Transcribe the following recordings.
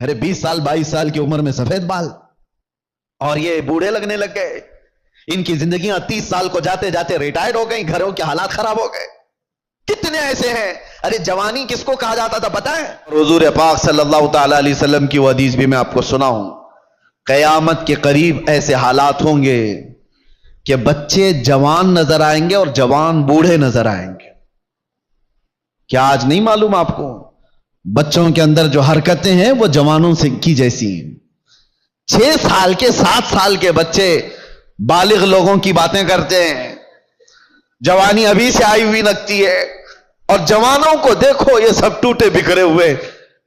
ارے 20 سال 22 سال کی عمر میں سفید بال اور یہ بوڑھے لگنے لگ گئے. ان کی زندگیاں 30 سال کو جاتے جاتے ریٹائرڈ ہو گئی. گھروں کے حالات خراب ہو گئے. کتنے ایسے ہیں. ارے جوانی کس کو کہا جاتا تھا پتہ ہے؟ حضور پاک صلی اللہ تعالی علیہ وسلم کی وہ حدیث بھی میں آپ کو سناؤں. قیامت کے قریب ایسے حالات ہوں گے کہ بچے جوان نظر آئیں گے اور جوان بوڑھے نظر آئیں گے. کیا آج نہیں معلوم آپ کو؟ بچوں کے اندر جو حرکتیں ہیں وہ جوانوں سے کی جیسی ہیں. 6 سال کے 7 سال کے بچے بالغ لوگوں کی باتیں کرتے ہیں. جوانی ابھی سے آئی ہوئی لگتی ہے اور جوانوں کو دیکھو یہ سب ٹوٹے بکھرے ہوئے.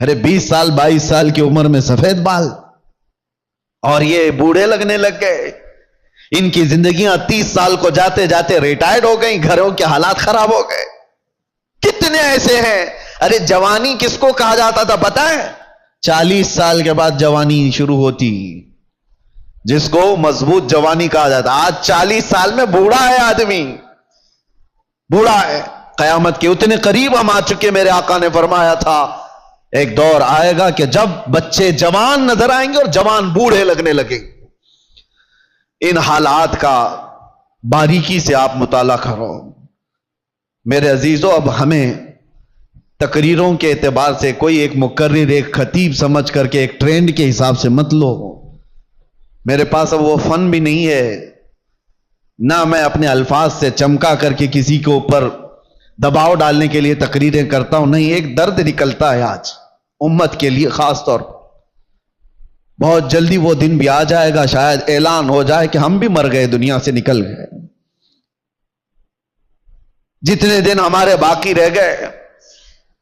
ارے 20 سال 22 سال کی عمر میں سفید بال اور یہ بوڑھے لگنے لگ گئے. ان کی زندگیاں 30 سال کو جاتے جاتے ریٹائرڈ ہو گئی. گھروں کے حالات خراب ہو گئے. کتنے ایسے ہیں. ارے جوانی کس کو کہا جاتا تھا پتہ ہے؟ 40 سال کے بعد جوانی شروع ہوتی جس کو مضبوط جوانی کہا جاتا. آج 40 سال میں بوڑھا ہے آدمی, بوڑھا ہے. قیامت کے اتنے قریب ہم آ چکے. میرے آقا نے فرمایا تھا ایک دور آئے گا کہ جب بچے جوان نظر آئیں گے اور جوان بوڑھے لگنے لگیں. ان حالات کا باریکی سے آپ مطالعہ کرو میرے عزیزو. اب ہمیں تقریروں کے اعتبار سے کوئی ایک مقرر ایک خطیب سمجھ کر کے ایک ٹرینڈ کے حساب سے مت لو. میرے پاس اب وہ فن بھی نہیں ہے, نہ میں اپنے الفاظ سے چمکا کر کے کسی کے اوپر دباؤ ڈالنے کے لیے تقریریں کرتا ہوں. نہیں, ایک درد نکلتا ہے آج امت کے لیے خاص طور پر. بہت جلدی وہ دن بھی آ جائے گا, شاید اعلان ہو جائے کہ ہم بھی مر گئے, دنیا سے نکل گئے. جتنے دن ہمارے باقی رہ گئے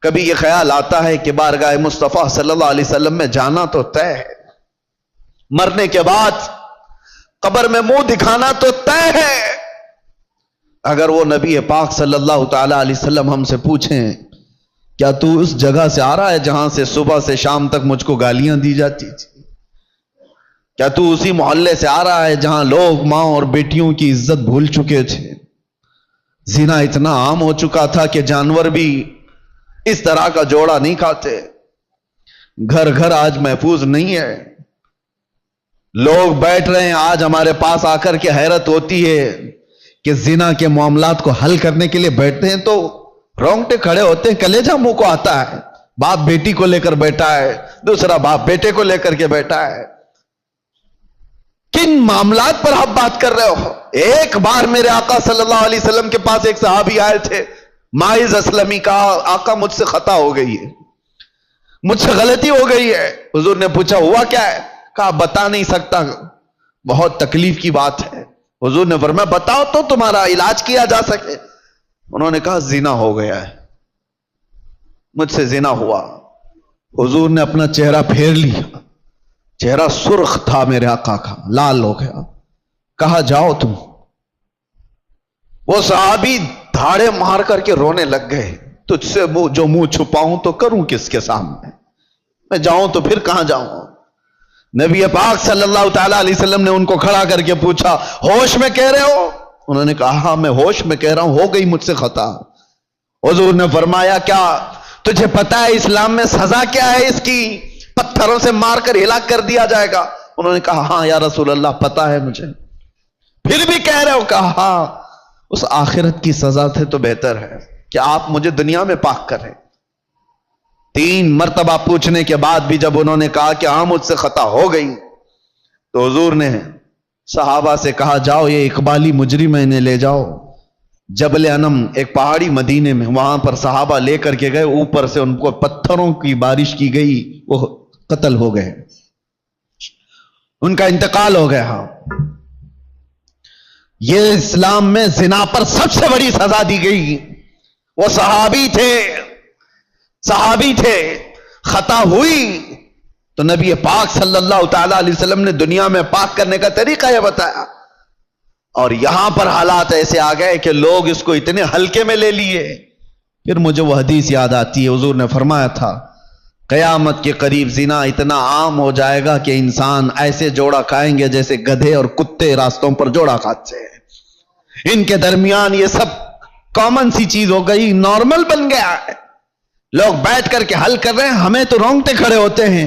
کبھی یہ خیال آتا ہے کہ بارگاہ مصطفیٰ صلی اللہ علیہ وسلم میں جانا تو طے ہے, مرنے کے بعد قبر میں منہ دکھانا تو طے ہے. اگر وہ نبی پاک صلی اللہ تعالی علیہ وسلم ہم سے پوچھیں کیا تو اس جگہ سے آ رہا ہے جہاں سے صبح سے شام تک مجھ کو گالیاں دی جاتی تھی؟ کیا تو اسی محلے سے آ رہا ہے جہاں لوگ ماں اور بیٹیوں کی عزت بھول چکے تھے؟ زنا اتنا عام ہو چکا تھا کہ جانور بھی اس طرح کا جوڑا نہیں کھاتے. گھر گھر آج محفوظ نہیں ہے. لوگ بیٹھ رہے ہیں آج ہمارے پاس آ کر کے حیرت ہوتی ہے کہ زنا کے معاملات کو حل کرنے کے لیے بیٹھتے ہیں تو رونگٹے کھڑے ہوتے ہیں, کلیجہ منہ کو آتا ہے. باپ بیٹی کو لے کر بیٹھا ہے, دوسرا باپ بیٹے کو لے کر کے بیٹھا ہے. کن معاملات پر آپ بات کر رہے ہو؟ ایک بار میرے آقا صلی اللہ علیہ وسلم کے پاس ایک صحابی آئے تھے, ماعز اسلمی, کہا آقا مجھ سے خطا ہو گئی ہے, مجھ سے غلطی ہو گئی ہے. حضور نے پوچھا ہوا کیا ہے؟ کہا بتا نہیں سکتا, بہت تکلیف کی بات ہے. حضور نے فرمایا بتاؤ تو تمہارا علاج کیا جا سکے. انہوں نے کہا زنا ہو گیا ہے, مجھ سے زنا ہوا. حضور نے اپنا چہرہ پھیر لیا, چہرہ سرخ تھا میرے آقا کا, لال ہو گیا. کہا جاؤ تم. وہ صحابی دھاڑے مار کر کے رونے لگ گئے. تجھ سے جو منہ چھپاؤں تو کروں کس کے سامنے؟ میں جاؤں تو پھر کہاں جاؤں؟ نبی پاک صلی اللہ تعالی علیہ وسلم نے ان کو کھڑا کر کے پوچھا ہوش میں کہہ رہے ہو؟ انہوں نے کہا ہاں میں ہوش میں کہہ رہا ہوں, ہو گئی مجھ سے خطا. حضور نے فرمایا کیا تجھے پتا ہے اسلام میں سزا کیا ہے اس کی؟ پتھروں سے مار کر ہلاک کر دیا جائے گا. انہوں نے کہا ہاں یا رسول اللہ پتا ہے مجھے. پھر بھی کہہ رہے ہو؟ کہا ہاں, اس آخرت کی سزا سے تو بہتر ہے کہ آپ مجھے دنیا میں پاک کریں. 3 مرتبہ پوچھنے کے بعد بھی جب انہوں نے کہا کہ ہاں مجھ سے خطا ہو گئی, تو حضور نے صحابہ سے کہا جاؤ یہ اقبالی مجرم انہیں لے جاؤ جبل انم, ایک پہاڑی مدینے میں, وہاں پر صحابہ لے کر کے گئے. اوپر سے ان کو پتھروں کی بارش کی گئی, وہ قتل ہو گئے, ان کا انتقال ہو گیا. یہ اسلام میں زنا پر سب سے بڑی سزا دی گئی. وہ صحابی تھے, خطا ہوئی تو نبی پاک صلی اللہ تعالی علیہ وسلم نے دنیا میں پاک کرنے کا طریقہ یہ بتایا. اور یہاں پر حالات ایسے آ گئے کہ لوگ اس کو اتنے ہلکے میں لے لیے. پھر مجھے وہ حدیث یاد آتی ہے, حضور نے فرمایا تھا قیامت کے قریب زنا اتنا عام ہو جائے گا کہ انسان ایسے جوڑا کھائیں گے جیسے گدھے اور کتے راستوں پر جوڑا کھاتے ہیں. ان کے درمیان یہ سب کامن سی چیز ہو گئی, نارمل بن گیا ہے. لوگ بیٹھ کر کے حل کر رہے ہیں, ہمیں تو رونگٹے کھڑے ہوتے ہیں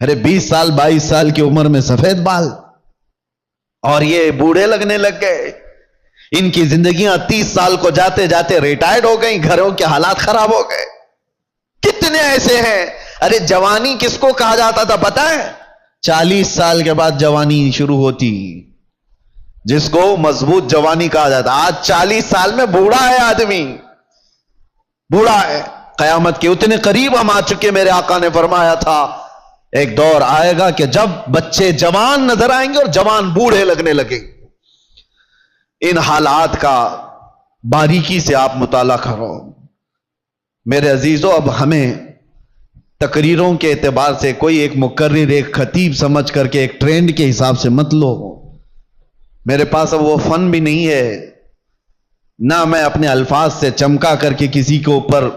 ارے 20 سال 22 سال کی عمر میں سفید بال اور یہ بوڑھے لگنے لگ گئے. ان کی زندگیاں 30 سال کو جاتے جاتے ریٹائرڈ ہو گئی. گھروں کے حالات خراب ہو گئے. کتنے ایسے ہیں. ارے جوانی کس کو کہا جاتا تھا پتہ ہے؟ 40 سال کے بعد جوانی شروع ہوتی، جس کو مضبوط جوانی کہا جاتا. آج 40 سال میں بوڑھا ہے آدمی، بوڑھا ہے. قیامت کے اتنے قریب ہم آ چکے. میرے آقا نے فرمایا تھا ایک دور آئے گا کہ جب بچے جوان نظر آئیں گے اور جوان بوڑھے لگنے لگے. ان حالات کا باریکی سے آپ مطالعہ کرو میرے عزیزو. اب ہمیں تقریروں کے اعتبار سے کوئی ایک مقرر ایک خطیب سمجھ کر کے ایک ٹرینڈ کے حساب سے مت لو. میرے پاس اب وہ فن بھی نہیں ہے، نہ میں اپنے الفاظ سے چمکا کر کے کسی کے اوپر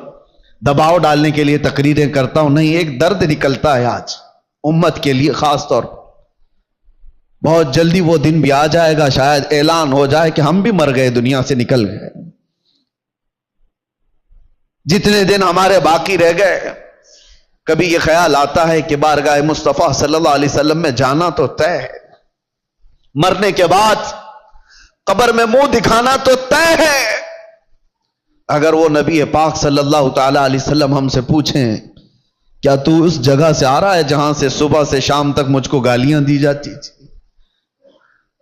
دباؤ ڈالنے کے لیے تقریریں کرتا ہوں. نہیں، ایک درد نکلتا ہے آج امت کے لیے خاص طور پر. بہت جلدی وہ دن بھی آ جائے گا، شاید اعلان ہو جائے کہ ہم بھی مر گئے، دنیا سے نکل گئے. جتنے دن ہمارے باقی رہ گئے کبھی یہ خیال آتا ہے کہ بارگاہ مصطفیٰ صلی اللہ علیہ وسلم میں جانا تو طے ہے، مرنے کے بعد قبر میں منہ دکھانا تو طے ہے. اگر وہ نبی پاک صلی اللہ تعالی علیہ وسلم ہم سے پوچھیں کیا تو اس جگہ سے آ رہا ہے جہاں سے صبح سے شام تک مجھ کو گالیاں دی جاتی تھی؟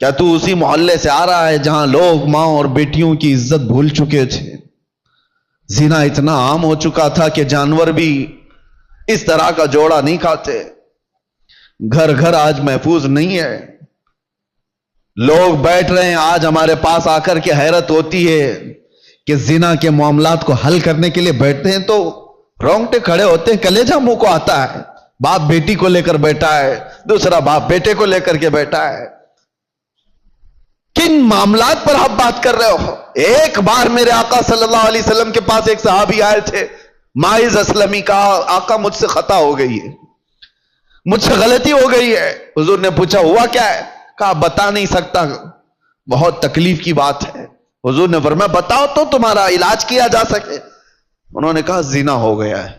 کیا تو اسی محلے سے آ رہا ہے جہاں لوگ ماں اور بیٹیوں کی عزت بھول چکے تھے؟ زنا اتنا عام ہو چکا تھا کہ جانور بھی اس طرح کا جوڑا نہیں کھاتے. گھر گھر آج محفوظ نہیں ہے. لوگ بیٹھ رہے ہیں آج ہمارے پاس آ کر کے حیرت ہوتی ہے کہ زنا کے معاملات کو حل کرنے کے لیے بیٹھتے ہیں تو رونگٹے کھڑے ہوتے ہیں، کلیجہ منہ کو آتا ہے. باپ بیٹی کو لے کر بیٹھا ہے، دوسرا باپ بیٹے کو لے کر کے بیٹھا ہے. کن معاملات پر آپ بات کر رہے ہو؟ ایک بار میرے آقا صلی اللہ علیہ وسلم کے پاس ایک صحابی آئے تھے، ماعز اسلمی، کہا آقا مجھ سے خطا ہو گئی ہے، مجھ سے غلطی ہو گئی ہے. حضور نے پوچھا ہوا کیا ہے؟ کہا بتا نہیں سکتا، بہت تکلیف کی بات ہے. حضور نے فرمایا بتاؤ تو تمہارا علاج کیا جا سکے. انہوں نے کہا زنا ہو گیا ہے،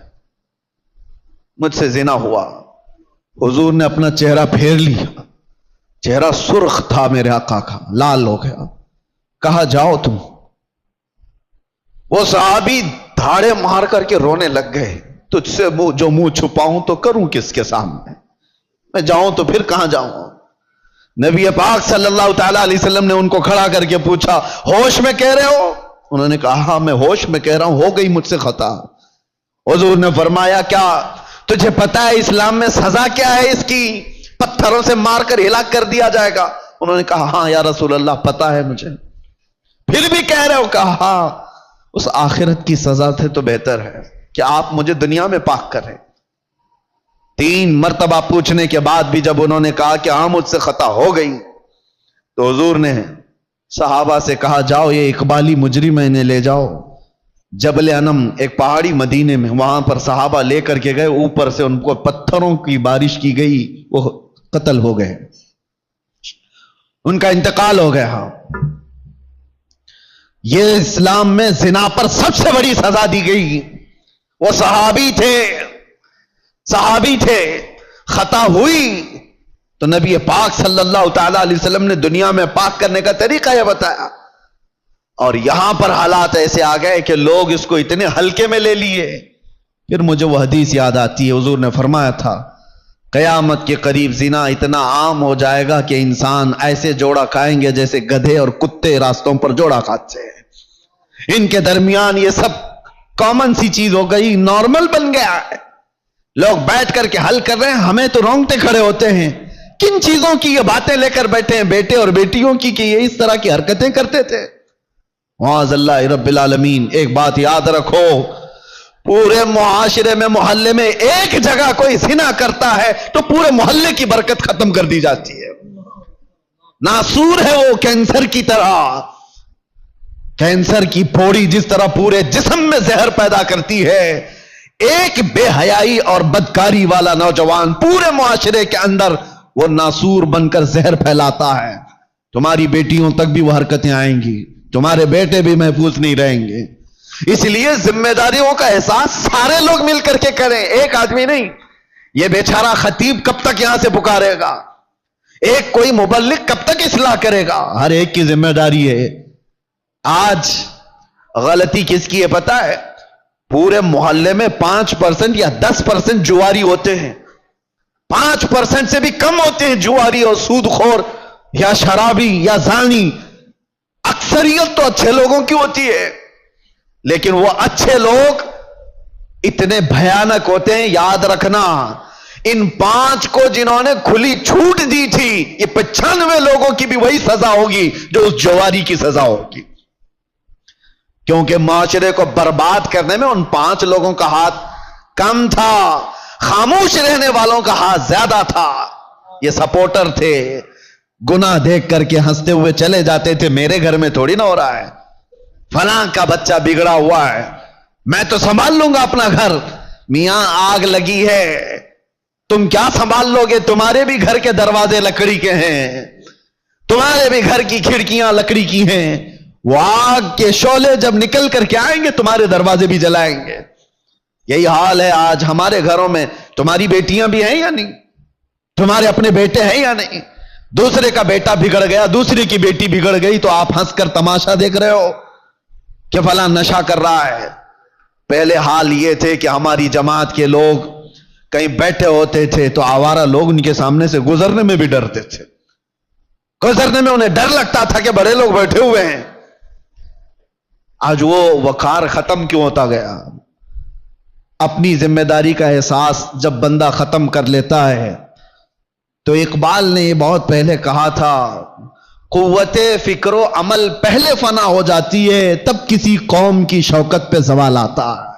مجھ سے زنا ہوا. حضور نے اپنا چہرہ پھیر لیا، چہرہ سرخ تھا میرے آقا کا، لال ہو گیا. کہا جاؤ تم. وہ صحابی دھاڑے مار کر کے رونے لگ گئے. تجھ سے جو منہ چھپاؤں تو کروں کس کے سامنے؟ میں جاؤں تو پھر کہاں جاؤں؟ نبی پاک صلی اللہ تعالی علیہ وسلم نے ان کو کھڑا کر کے پوچھا ہوش میں کہہ رہے ہو؟ انہوں نے کہا ہاں میں ہوش میں کہہ رہا ہوں، ہو گئی مجھ سے خطا. حضور نے فرمایا کیا تجھے پتا ہے اسلام میں سزا کیا ہے اس کی؟ پتھروں سے مار کر ہلاک کر دیا جائے گا. انہوں نے کہا ہاں یا رسول اللہ پتا ہے مجھے. پھر بھی کہہ رہے ہو؟ کہا ہاں، اس آخرت کی سزا سے تو بہتر ہے کہ آپ مجھے دنیا میں پاک کریں. 3 مرتبہ پوچھنے کے بعد بھی جب انہوں نے کہا کہ ہاں مجھ سے خطا ہو گئی، تو حضور نے صحابہ سے کہا جاؤ یہ اقبالی مجرم انہیں لے جاؤ جبل انم، ایک پہاڑی مدینے میں. وہاں پر صحابہ لے کر کے گئے، اوپر سے ان کو پتھروں کی بارش کی گئی، وہ قتل ہو گئے، ان کا انتقال ہو گیا. یہ اسلام میں زنا پر سب سے بڑی سزا دی گئی. وہ صحابی تھے، خطا ہوئی تو نبی پاک صلی اللہ تعالی علیہ وسلم نے دنیا میں پاک کرنے کا طریقہ یہ بتایا. اور یہاں پر حالات ایسے آ گئے کہ لوگ اس کو اتنے ہلکے میں لے لیے. پھر مجھے وہ حدیث یاد آتی ہے، حضور نے فرمایا تھا قیامت کے قریب زنا اتنا عام ہو جائے گا کہ انسان ایسے جوڑا کھائیں گے جیسے گدھے اور کتے راستوں پر جوڑا کھاتے ہیں. ان کے درمیان یہ سب کامن سی چیز ہو گئی، نارمل بن گیا ہے. لوگ بیٹھ کر کے حل کر رہے ہیں، ہمیں تو رونگٹے کھڑے ہوتے ہیں. کن چیزوں کی یہ باتیں لے کر بیٹھے ہیں بیٹے اور بیٹیوں کی کہ یہ اس طرح کی حرکتیں کرتے تھے؟ معاذ اللہ رب العالمین. ایک بات یاد رکھو، پورے معاشرے میں محلے میں ایک جگہ کوئی زنا کرتا ہے تو پورے محلے کی برکت ختم کر دی جاتی ہے. ناسور ہے وہ کینسر کی طرح. کینسر کی پھوڑی جس طرح پورے جسم میں زہر پیدا کرتی ہے، ایک بے حیائی اور بدکاری والا نوجوان پورے معاشرے کے اندر وہ ناسور بن کر زہر پھیلاتا ہے. تمہاری بیٹیوں تک بھی وہ حرکتیں آئیں گی، تمہارے بیٹے بھی محفوظ نہیں رہیں گے. اس لیے ذمہ داریوں کا احساس سارے لوگ مل کر کے کریں، ایک آدمی نہیں. یہ بیچارہ خطیب کب تک یہاں سے پکارے گا؟ ایک کوئی مبلغ کب تک اصلاح کرے گا؟ ہر ایک کی ذمہ داری ہے۔ آج غلطی کس کی ہے پتہ ہے؟ پورے محلے میں 5% یا 10% جواری ہوتے ہیں، 5% سے بھی کم ہوتے ہیں جواری اور سود خور یا شرابی یا زانی۔ اکثریت تو اچھے لوگوں کی ہوتی ہے، لیکن وہ اچھے لوگ اتنے بھیانک ہوتے ہیں، یاد رکھنا ان 5 کو جنہوں نے کھلی چھوٹ دی تھی، یہ 95 لوگوں کی بھی وہی سزا ہوگی جو اس جواری کی سزا ہوگی، کیونکہ معاشرے کو برباد کرنے میں ان 5 لوگوں کا ہاتھ کم تھا، خاموش رہنے والوں کا ہاتھ زیادہ تھا۔ یہ سپورٹر تھے، گناہ دیکھ کر کے ہنستے ہوئے چلے جاتے تھے، میرے گھر میں تھوڑی نہ ہو رہا ہے، فلاں کا بچہ بگڑا ہوا ہے، میں تو سنبھال لوں گا اپنا گھر۔ میاں آگ لگی ہے، تم کیا سنبھال لو گے؟ تمہارے بھی گھر کے دروازے لکڑی کے ہیں، تمہارے بھی گھر کی کھڑکیاں لکڑی کی ہیں، وہ آگ کے شعلے جب نکل کر کے آئیں گے تمہارے دروازے بھی جلائیں گے۔ یہی حال ہے آج ہمارے گھروں میں۔ تمہاری بیٹیاں بھی ہیں یا نہیں؟ تمہارے اپنے بیٹے ہیں یا نہیں؟ دوسرے کا بیٹا بگڑ گیا، دوسرے کی بیٹی بگڑ گئی تو آپ ہنس کر تماشا دیکھ رہے ہو کہ فلاں نشہ کر رہا ہے۔ پہلے حال یہ تھے کہ ہماری جماعت کے لوگ کہیں بیٹھے ہوتے تھے تو آوارہ لوگ ان کے سامنے سے گزرنے میں بھی ڈرتے تھے، گزرنے میں انہیں ڈر لگتا تھا کہ بڑے لوگ بیٹھے ہوئے ہیں۔ آج وہ وقار ختم کیوں ہوتا گیا؟ اپنی ذمہ داری کا احساس جب بندہ ختم کر لیتا ہے تو اقبال نے یہ بہت پہلے کہا تھا، قوت فکر و عمل پہلے فنا ہو جاتی ہے تب کسی قوم کی شوکت پہ زوال آتا ہے۔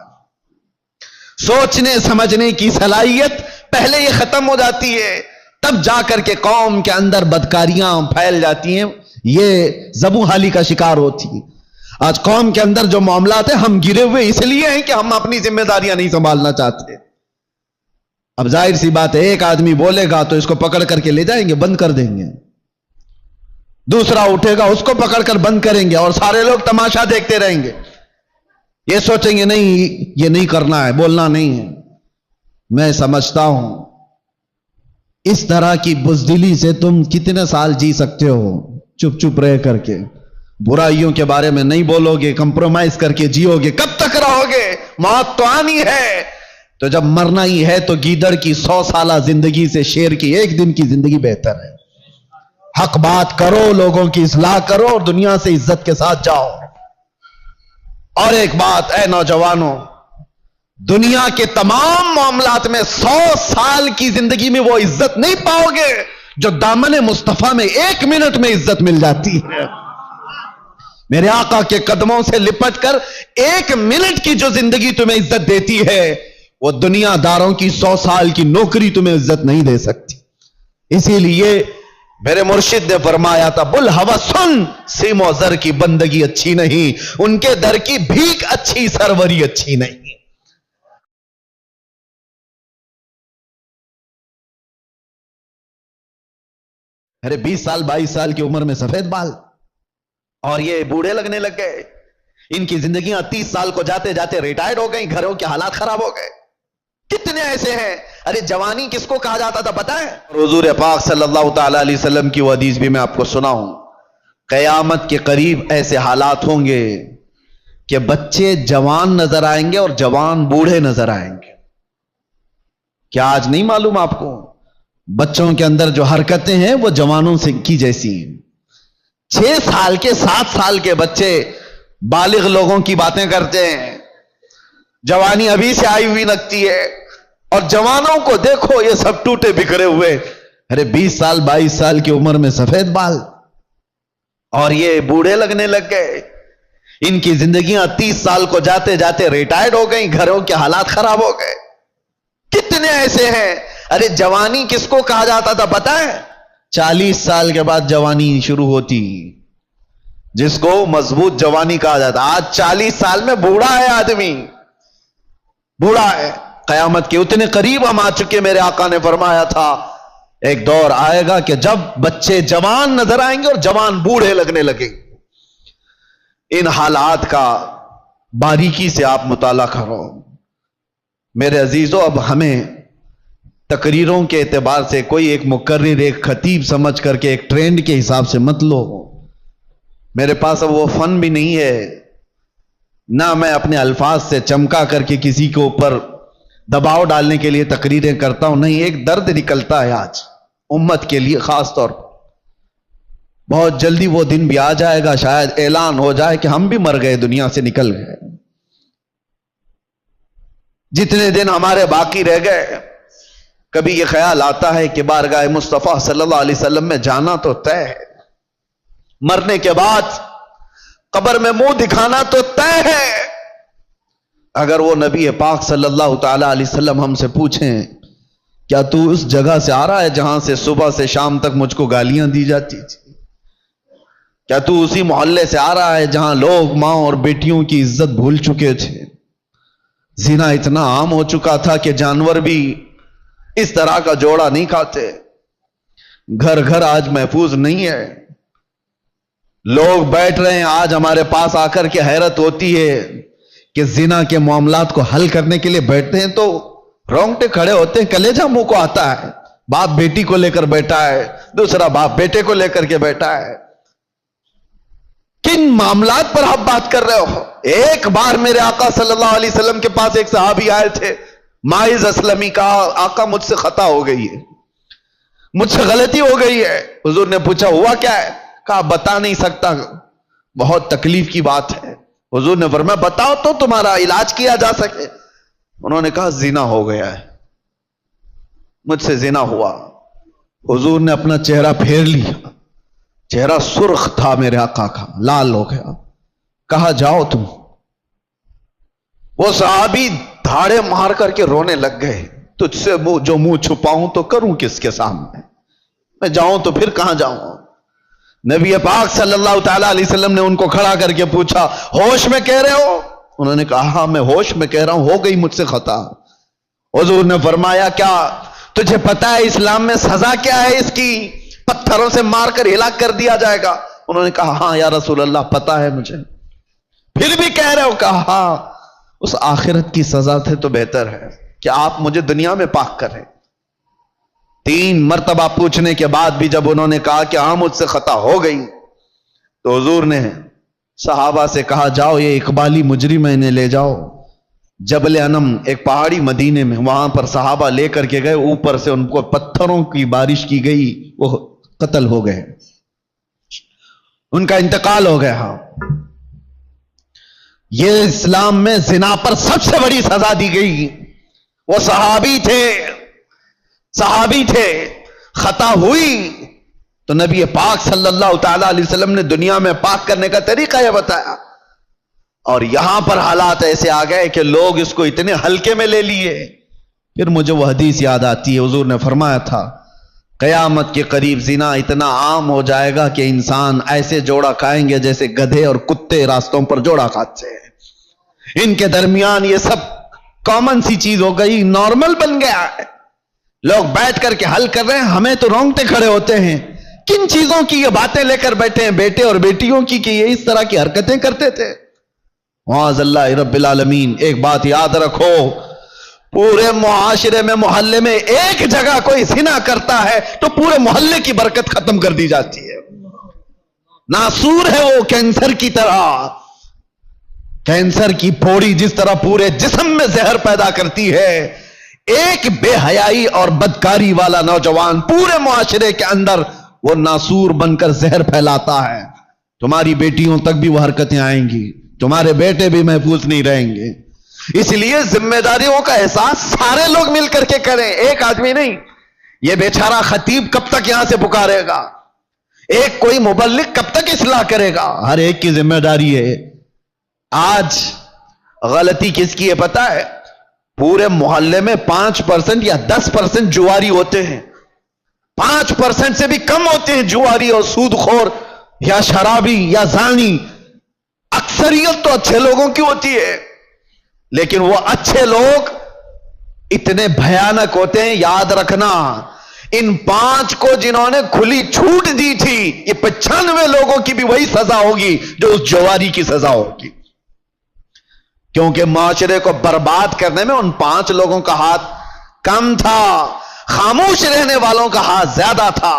سوچنے سمجھنے کی صلاحیت پہلے یہ ختم ہو جاتی ہے تب جا کر کے قوم کے اندر بدکاریاں پھیل جاتی ہیں، یہ زبوں حالی کا شکار ہوتی ہے۔ آج قوم کے اندر جو معاملات ہیں، ہم گرے ہوئے اس لیے ہیں کہ ہم اپنی ذمہ داریاں نہیں سنبھالنا چاہتے۔ اب ظاہر سی بات ہے، ایک آدمی بولے گا تو اس کو پکڑ کر کے لے جائیں گے، بند کر دیں گے، دوسرا اٹھے گا اس کو پکڑ کر بند کریں گے، اور سارے لوگ تماشا دیکھتے رہیں گے۔ یہ سوچیں گے نہیں یہ نہیں کرنا ہے، بولنا نہیں ہے۔ میں سمجھتا ہوں اس طرح کی بزدلی سے تم کتنے سال جی سکتے ہو؟ چپ چپ رہ کر کے، برائیوں کے بارے میں نہیں بولو گے، کمپرومائز کر کے جیو گے، کب تک رہو گے؟ موت تو آنی ہے، تو جب مرنا ہی ہے تو گیدڑ کی 100 سالہ زندگی سے شیر کی 1 دن کی زندگی بہتر ہے۔ حق بات کرو، لوگوں کی اصلاح کرو اور دنیا سے عزت کے ساتھ جاؤ۔ اور ایک بات اے نوجوانوں، دنیا کے تمام معاملات میں 100 سال کی زندگی میں وہ عزت نہیں پاؤ گے جو دامن مصطفیٰ میں 1 منٹ میں عزت مل جاتی ہے۔ میرے آقا کے قدموں سے لپٹ کر 1 منٹ کی جو زندگی تمہیں عزت دیتی ہے، وہ دنیا داروں کی 100 سال کی نوکری تمہیں عزت نہیں دے سکتی۔ اسی لیے میرے مرشد نے فرمایا تھا، بل ہوا سن، سیم و زر کی بندگی اچھی نہیں، ان کے در کی بھیک اچھی، سروری اچھی نہیں۔ ارے 20 سال 22 سال کی عمر میں سفید بال، اور یہ بوڑھے لگنے لگ گئے۔ ان کی زندگیاں 30 سال کو جاتے جاتے ریٹائرڈ ہو گئی، گھروں کے حالات خراب ہو گئے۔ کتنے ایسے ہیں؟ ارے جوانی کس کو کہا جاتا تھا پتہ ہے؟ حضور پاک صلی اللہ تعالی علیہ وسلم کی وہ حدیث بھی میں آپ کو سناؤں، قیامت کے قریب ایسے حالات ہوں گے کہ بچے جوان نظر آئیں گے اور جوان بوڑھے نظر آئیں گے۔ کیا آج نہیں معلوم آپ کو؟ بچوں کے اندر جو حرکتیں ہیں وہ جوانوں سے کی جیسی ہیں۔ 6 سال کے 7 سال کے بچے بالغ لوگوں کی باتیں کرتے ہیں، جوانی ابھی سے آئی ہوئی لگتی ہے، اور جوانوں کو دیکھو یہ سب ٹوٹے بکھرے ہوئے۔ ارے 20 سال 22 سال کی عمر میں سفید بال، اور یہ بوڑھے لگنے لگ گئے۔ ان کی زندگیاں 30 سال کو جاتے جاتے ریٹائرڈ ہو گئیں، گھروں کے حالات خراب ہو گئے۔ کتنے ایسے ہیں؟ ارے جوانی کس کو کہا جاتا تھا پتہ ہے؟ 40 سال کے بعد جوانی شروع ہوتی، جس کو مضبوط جوانی کہا جاتا۔ آج 40 سال میں بوڑھا ہے آدمی، بوڑھا ہے۔ قیامت کے اتنے قریب ہم آ چکے، میرے آقا نے فرمایا تھا ایک دور آئے گا کہ جب بچے جوان نظر آئیں گے اور جوان بوڑھے لگنے لگیں گے۔ ان حالات کا باریکی سے آپ مطالعہ کرو۔ میرے عزیزو، اب ہمیں تقریروں کے اعتبار سے کوئی ایک مقرر ایک خطیب سمجھ کر کے ایک ٹرینڈ کے حساب سے مت لو. میرے پاس اب وہ فن بھی نہیں ہے، نہ میں اپنے الفاظ سے چمکا کر کے کسی کے اوپر دباؤ ڈالنے کے لیے تقریریں کرتا ہوں. نہیں، ایک درد نکلتا ہے آج امت کے لیے خاص طور پر. بہت جلدی وہ دن بھی آ جائے گا، شاید اعلان ہو جائے کہ ہم بھی مر گئے، دنیا سے نکل گئے. جتنے دن ہمارے باقی رہ گئے، کبھی یہ خیال آتا ہے کہ بارگاہ مصطفیٰ صلی اللہ علیہ وسلم میں جانا تو طے ہے، مرنے کے بعد قبر میں منہ دکھانا تو طے ہے. اگر وہ نبی پاک صلی اللہ تعالی علیہ وسلم ہم سے پوچھیں کیا تو اس جگہ سے آ رہا ہے جہاں سے صبح سے شام تک مجھ کو گالیاں دی جاتی تھی؟ کیا تو اسی محلے سے آ رہا ہے جہاں لوگ ماں اور بیٹیوں کی عزت بھول چکے تھے؟ زنا اتنا عام ہو چکا تھا کہ جانور بھی اس طرح کا جوڑا نہیں کھاتے. گھر گھر آج محفوظ نہیں ہے. لوگ بیٹھ رہے ہیں آج ہمارے پاس آ کر کے حیرت ہوتی ہے کہ زنا کے معاملات کو حل کرنے کے لیے بیٹھتے ہیں تو رونگٹے کھڑے ہوتے ہیں، کلیجہ منہ کو آتا ہے. باپ بیٹی کو لے کر بیٹھا ہے، دوسرا باپ بیٹے کو لے کر کے بیٹھا ہے. کن معاملات پر آپ بات کر رہے ہو؟ ایک بار میرے آقا صلی اللہ علیہ وسلم کے پاس ایک صحابی آئے تھے، ماعز اسلمی، کہا آقا مجھ سے خطا ہو گئی ہے، مجھ سے غلطی ہو گئی ہے. حضور نے پوچھا ہوا کیا ہے؟ کہا بتا نہیں سکتا، بہت تکلیف کی بات ہے. حضور نے فرمایا بتاؤ تو تمہارا علاج کیا جا سکے. انہوں نے کہا زنا ہو گیا ہے، مجھ سے زنا ہوا. حضور نے اپنا چہرہ پھیر لیا، چہرہ سرخ تھا میرے آقا کا، لال ہو گیا. کہا جاؤ تم. وہ صحابی دھاڑے مار کر کے رونے لگ گئے. تجھ سے جو منہ چھپاؤں تو کروں کس کے سامنے؟ میں جاؤں تو پھر کہاں جاؤں؟ نبی پاک صلی اللہ تعالی علیہ وسلم نے ان کو کھڑا کر کے پوچھا ہوش میں کہہ رہے ہو؟ انہوں نے کہا ہاں میں ہوش میں کہہ رہا ہوں، ہو گئی مجھ سے خطا. حضور نے فرمایا کیا تجھے پتا ہے اسلام میں سزا کیا ہے اس کی؟ پتھروں سے مار کر ہلاک کر دیا جائے گا. انہوں نے کہا ہاں یا رسول اللہ پتا ہے مجھے. پھر بھی کہہ رہے ہو؟ کہا ہاں، اس آخرت کی سزا سے تو بہتر ہے کہ آپ مجھے دنیا میں پاک کریں. 3 مرتبہ پوچھنے کے بعد بھی جب انہوں نے کہا کہ ہاں مجھ سے خطا ہو گئی، تو حضور نے صحابہ سے کہا جاؤ یہ اقبالی مجرم انہیں لے جاؤ جبل انم، ایک پہاڑی مدینے میں، وہاں پر صحابہ لے کر کے گئے. اوپر سے ان کو پتھروں کی بارش کی گئی، وہ قتل ہو گئے، ان کا انتقال ہو گیا. یہ اسلام میں زنا پر سب سے بڑی سزا دی گئی. وہ صحابی تھے، خطا ہوئی تو نبی پاک صلی اللہ تعالی علیہ وسلم نے دنیا میں پاک کرنے کا طریقہ یہ بتایا. اور یہاں پر حالات ایسے آ گئے کہ لوگ اس کو اتنے ہلکے میں لے لیے. پھر مجھے وہ حدیث یاد آتی ہے، حضور نے فرمایا تھا قیامت کے قریب زنا اتنا عام ہو جائے گا کہ انسان ایسے جوڑا کھائیں گے جیسے گدھے اور کتے راستوں پر جوڑا کھاتے ہیں. ان کے درمیان یہ سب کامن سی چیز ہو گئی، نارمل بن گیا ہے. لوگ بیٹھ کر کے حل کر رہے ہیں، ہمیں تو رونگٹے کھڑے ہوتے ہیں. کن چیزوں کی یہ باتیں لے کر بیٹھے ہیں بیٹے اور بیٹیوں کی کہ یہ اس طرح کی حرکتیں کرتے تھے؟ معاذ اللہ رب العالمین. ایک بات یاد رکھو، پورے معاشرے میں محلے میں ایک جگہ کوئی زنا کرتا ہے تو پورے محلے کی برکت ختم کر دی جاتی ہے. ناسور ہے وہ کینسر کی طرح. کینسر کی پھوڑی جس طرح پورے جسم میں زہر پیدا کرتی ہے، ایک بے حیائی اور بدکاری والا نوجوان پورے معاشرے کے اندر وہ ناسور بن کر زہر پھیلاتا ہے. تمہاری بیٹیوں تک بھی وہ حرکتیں آئیں گی، تمہارے بیٹے بھی محفوظ نہیں رہیں گے. اس لیے ذمہ داریوں کا احساس سارے لوگ مل کر کے کریں، ایک آدمی نہیں. یہ بیچارہ خطیب کب تک یہاں سے پکارے گا؟ ایک کوئی مبلغ کب تک اصلاح کرے گا؟ ہر ایک کی ذمہ داری ہے. آج غلطی کس کی ہے پتا ہے؟ پورے محلے میں 5% یا 10% جواری ہوتے ہیں. 5% سے بھی کم ہوتے ہیں جواری اور سود خور یا شرابی یا زانی. اکثریت تو اچھے لوگوں کی ہوتی ہے، لیکن وہ اچھے لوگ اتنے بھیانک ہوتے ہیں. یاد رکھنا، ان 5 کو جنہوں نے کھلی چھوٹ دی تھی، یہ 95 لوگوں کی بھی وہی سزا ہوگی جو اس جواری کی سزا ہوگی. کیونکہ معاشرے کو برباد کرنے میں ان 5 لوگوں کا ہاتھ کم تھا. خاموش رہنے والوں کا ہاتھ زیادہ تھا.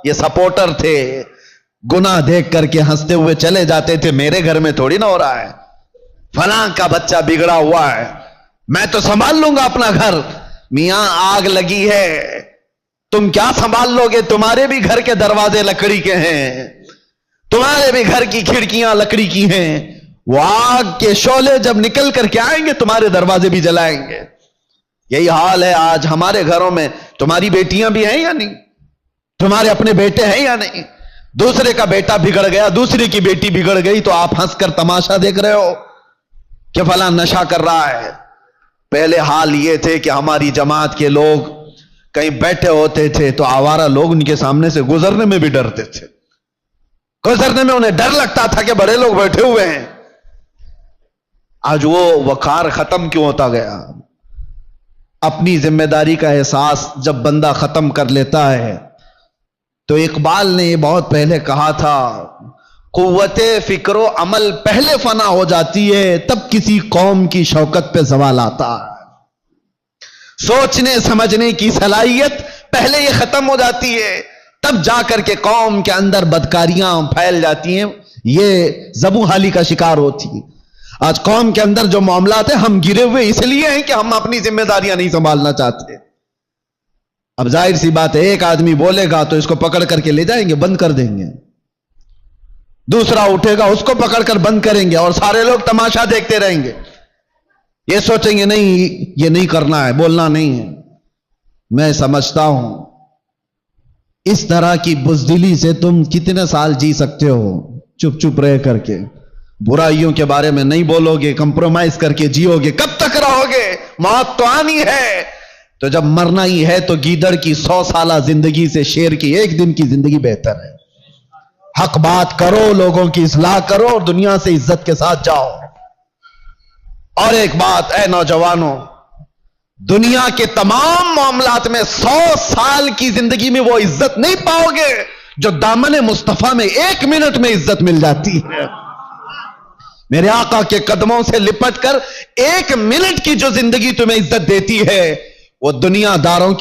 یہ سپورٹر تھے, گناہ دیکھ کر کے ہنستے ہوئے چلے جاتے تھے, میرے گھر میں تھوڑی نہ ہو رہا ہے, فلاں کا بچہ بگڑا ہوا ہے, میں تو سنبھال لوں گا اپنا گھر. میاں آگ لگی ہے, تم کیا سنبھال لو گے؟ تمہارے بھی گھر کے دروازے لکڑی کے ہیں, تمہارے بھی گھر کی کھڑکیاں لکڑی کی ہیں. وہ آگ کے شعلے جب نکل کر کے آئیں گے تمہارے دروازے بھی جلائیں گے. یہی حال ہے آج ہمارے گھروں میں. تمہاری بیٹیاں بھی ہیں یا نہیں؟ تمہارے اپنے بیٹے ہیں یا نہیں؟ دوسرے کا بیٹا بگڑ گیا, دوسرے کی بیٹی بگڑ گئی تو آپ ہنس کر تماشا دیکھ رہے ہو کہ فلاں نشہ کر رہا ہے. پہلے حال یہ تھے کہ ہماری جماعت کے لوگ کہیں بیٹھے ہوتے تھے تو آوارہ لوگ ان کے سامنے سے گزرنے میں بھی ڈرتے تھے, گزرنے میں انہیں ڈر لگتا تھا کہ بڑے لوگ بیٹھے ہوئے ہیں. آج وہ وقار ختم کیوں ہوتا گیا؟ اپنی ذمہ داری کا احساس جب بندہ ختم کر لیتا ہے تو اقبال نے یہ بہت پہلے کہا تھا, قوت فکر و عمل پہلے فنا ہو جاتی ہے تب کسی قوم کی شوکت پہ زوال آتا ہے. سوچنے سمجھنے کی صلاحیت پہلے یہ ختم ہو جاتی ہے تب جا کر کے قوم کے اندر بدکاریاں پھیل جاتی ہیں, یہ زبوں حالی کا شکار ہوتی ہے. آج قوم کے اندر جو معاملات ہیں ہم گرے ہوئے اس لیے ہیں کہ ہم اپنی ذمہ داریاں نہیں سنبھالنا چاہتے. اب ظاہر سی بات ہے, ایک آدمی بولے گا تو اس کو پکڑ کر کے لے جائیں گے, بند کر دیں گے. دوسرا اٹھے گا اس کو پکڑ کر بند کریں گے اور سارے لوگ تماشا دیکھتے رہیں گے. یہ سوچیں گے نہیں یہ نہیں کرنا ہے, بولنا نہیں ہے. میں سمجھتا ہوں اس طرح کی بزدلی سے تم کتنے سال جی سکتے ہو, چپ چپ رہ کر کے, برائیوں کے بارے میں نہیں بولو گے, کمپرومائز کر کے جیو گے, کب تک رہو گے؟ موت تو آنی ہے. تو جب مرنا ہی ہے تو گیدڑ کی 100 سالہ زندگی سے شیر کی ایک دن کی زندگی بہتر ہے. حق بات کرو, لوگوں کی اصلاح کرو اور دنیا سے عزت کے ساتھ جاؤ. اور ایک بات اے نوجوانوں, دنیا کے تمام معاملات میں 100 سال کی زندگی میں وہ عزت نہیں پاؤ گے جو دامن مصطفیٰ میں 1 منٹ میں عزت مل جاتی ہے. میرے آقا کے قدموں سے لپٹ کر 1 منٹ کی جو زندگی تمہیں عزت دیتی ہے وہ دنیا داروں کی